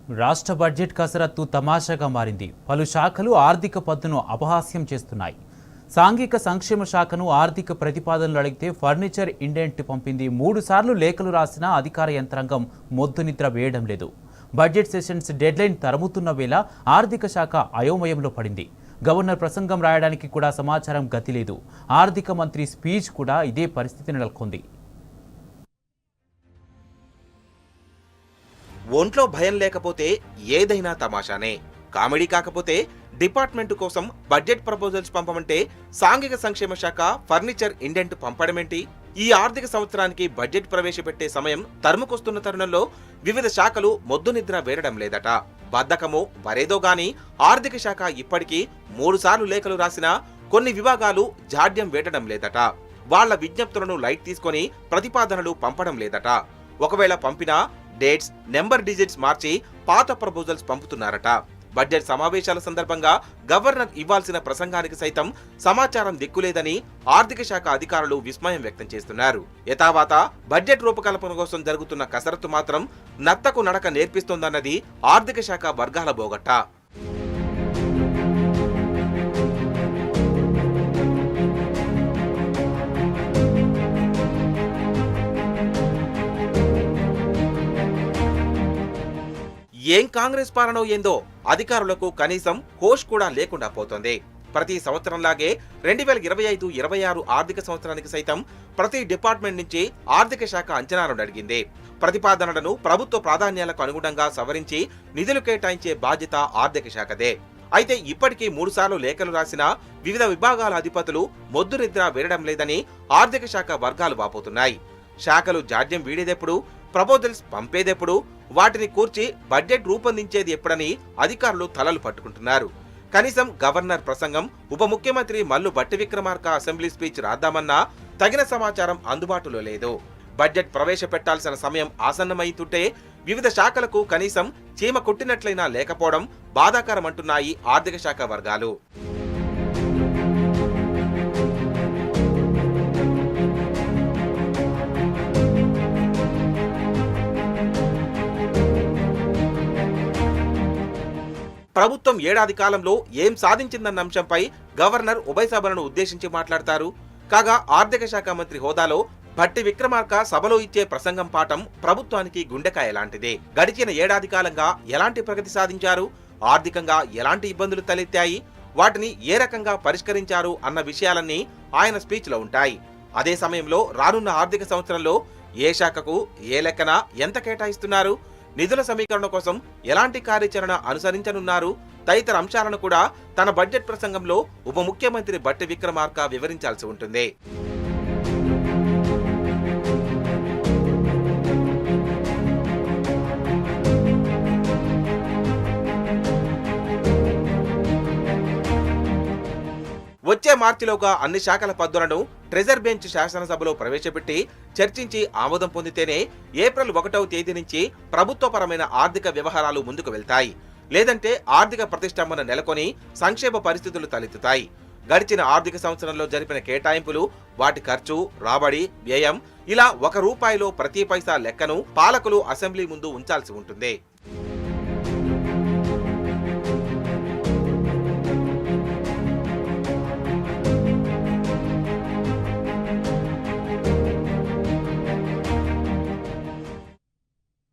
రాష్ట్ర బడ్జెట్ కసరత్తు తమాషాగా మారింది. పలు శాఖలు ఆర్థిక పద్దును అపహాస్యం చేస్తున్నాయి. సాంఘిక సంక్షేమ శాఖను ఆర్థిక ప్రతిపాదనలు అడిగితే ఫర్నిచర్ ఇండెంట్ పంపింది. 3 సార్లు లేఖలు రాసినా అధికార యంత్రాంగం మొద్దు నిద్ర వేయడం లేదు. బడ్జెట్ సెషన్స్ డెడ్లైన్ తరుముతున్న వేళ ఆర్థిక శాఖ అయోమయంలో పడింది. గవర్నర్ ప్రసంగం రాయడానికి కూడా సమాచారం గతి లేదు. ఆర్థిక మంత్రి స్పీచ్ కూడా ఇదే పరిస్థితి నెలకొంది. ఒంట్లో భయం లేకపోతే ఏదైనా తమాషానే. కామెడీ కాకపోతే డిపార్ట్మెంట్ కోసం బడ్జెట్ ప్రపోజల్స్ పంపమంటే సాంఘిక సంక్షేమ శాఖ ఫర్నిచర్ ఇండెంట్ పంపడమేంటి? ఈ ఆర్థిక సంవత్సరానికి బడ్జెట్ ప్రవేశపెట్టే సమయం తరుముకొస్తున్న తరుణంలో వివిధ శాఖలు మొద్దు నిద్ర వేరడం లేదట. బద్ధకమో మరేదో గాని ఆర్థిక శాఖ ఇప్పటికీ 3 సార్లు లేఖలు రాసినా కొన్ని విభాగాలు జాడ్యం వేటడం లేదట. వాళ్ల విజ్ఞప్తులను లైట్ తీసుకొని ప్రతిపాదనలు పంపడం లేదట. ఒకవేళ పంపినా డేట్స్, నెంబర్ డిజిట్స్ మార్చి పాత ప్రపోజల్స్ పంపుతున్నారట. బడ్జెట్ సమావేశాల సందర్భంగా గవర్నర్ ఇవ్వాల్సిన ప్రసంగానికి సైతం సమాచారం దిక్కులేదని ఆర్థిక శాఖ అధికారులు విస్మయం వ్యక్తం చేస్తున్నారు. యథావాత బడ్జెట్ రూపకల్పన కోసం జరుగుతున్న కసరత్తు మాత్రం నత్తకు నడక నేర్పిస్తోందన్నది ఆర్థిక శాఖ వర్గాల బోగట్ట. ఏం కాంగ్రెస్ పాలనో ఏందో అధికారులకు కనీసం హోష్ కూడా లేకుండా పోతోంది. ప్రతి సంవత్సరంలాగే 2025-26 ఆర్థిక సంవత్సరానికి సైతం ప్రతి డిపార్ట్మెంట్ నుంచి ఆర్థిక శాఖ అంచనాలను అడిగింది. ప్రతిపాదనలను ప్రభుత్వ ప్రాధాన్యాలకు అనుగుణంగా సవరించి నిధులు కేటాయించే బాధ్యత ఆర్థిక శాఖదే. అయితే ఇప్పటికీ 3 సార్లు లేఖలు రాసిన వివిధ విభాగాల అధిపతులు మొద్దు నిద్ర వేయడం లేదని ఆర్థిక శాఖ వర్గాలు వాపోతున్నాయి. శాఖలు జాడ్యం వీడేదెప్పుడు, ప్రపోజల్స్ పంపేదెప్పుడు, వాటిని కూర్చి బడ్జెట్ రూపొందించేది ఎప్పుడని అధికారులు తలలు పట్టుకుంటున్నారు. కనీసం గవర్నర్ ప్రసంగం, ఉప ముఖ్యమంత్రి మల్లు భట్టి విక్రమార్క అసెంబ్లీ స్పీచ్ రాద్దామన్నా తగిన సమాచారం అందుబాటులో లేదు. బడ్జెట్ ప్రవేశపెట్టాల్సిన సమయం ఆసన్నమైతుంటే వివిధ శాఖలకు కనీసం చీమ కొట్టినట్లయినా లేకపోవడం బాధాకరమంటున్నాయి ఆర్థిక శాఖ వర్గాలు. ప్రభుత్వం ఏడాది కాలంలో ఏం సాధించిందన్న అంశంపై గవర్నర్ ఉభయ సభలను ఉద్దేశించి మాట్లాడతారు. కాగా ఆర్థిక శాఖ మంత్రి హోదాలో భట్టి విక్రమార్క సభలో ఇచ్చే ప్రసంగం పాఠం ప్రభుత్వానికి గుండెకాయ లాంటిదే. గడిచిన ఏడాది కాలంగా ఎలాంటి ప్రగతి సాధించారు, ఆర్థికంగా ఎలాంటి ఇబ్బందులు తలెత్తాయి, వాటిని ఏ రకంగా పరిష్కరించారు అన్న విషయాలన్నీ ఆయన స్పీచ్ లో ఉంటాయి. అదే సమయంలో రానున్న ఆర్థిక సంవత్సరంలో ఏ శాఖకు ఏ లెక్కన ఎంత కేటాయిస్తున్నారు, నిధుల సమీకరణ కోసం ఎలాంటి కార్యాచరణ అనుసరించనున్నారు తదితర అంశాలను కూడా తన బడ్జెట్ ప్రసంగంలో ఉప ముఖ్యమంత్రి భట్టి విక్రమార్క వివరించాల్సి ఉంటుంది. వచ్చే మార్చిలోగా అన్ని శాఖల పద్దులను ట్రెజర్ బెంచ్ శాసనసభలో ప్రవేశపెట్టి చర్చించి ఆమోదం పొందితేనే ఏప్రిల్ 1వ తేదీ నుంచి ప్రభుత్వపరమైన ఆర్థిక వ్యవహారాలు ముందుకు వెళ్తాయి. లేదంటే ఆర్థిక ప్రతిష్టంభన నెలకొని సంక్షేమ పరిస్థితులు తలెత్తుతాయి. గడిచిన ఆర్థిక సంవత్సరంలో జరిపిన కేటాయింపులు, వాటి ఖర్చు, రాబడి, వ్యయం ఇలా ₹1లో ప్రతి పైసా లెక్కను పాలకులు అసెంబ్లీ ముందు ఉంచాల్సి ఉంటుంది.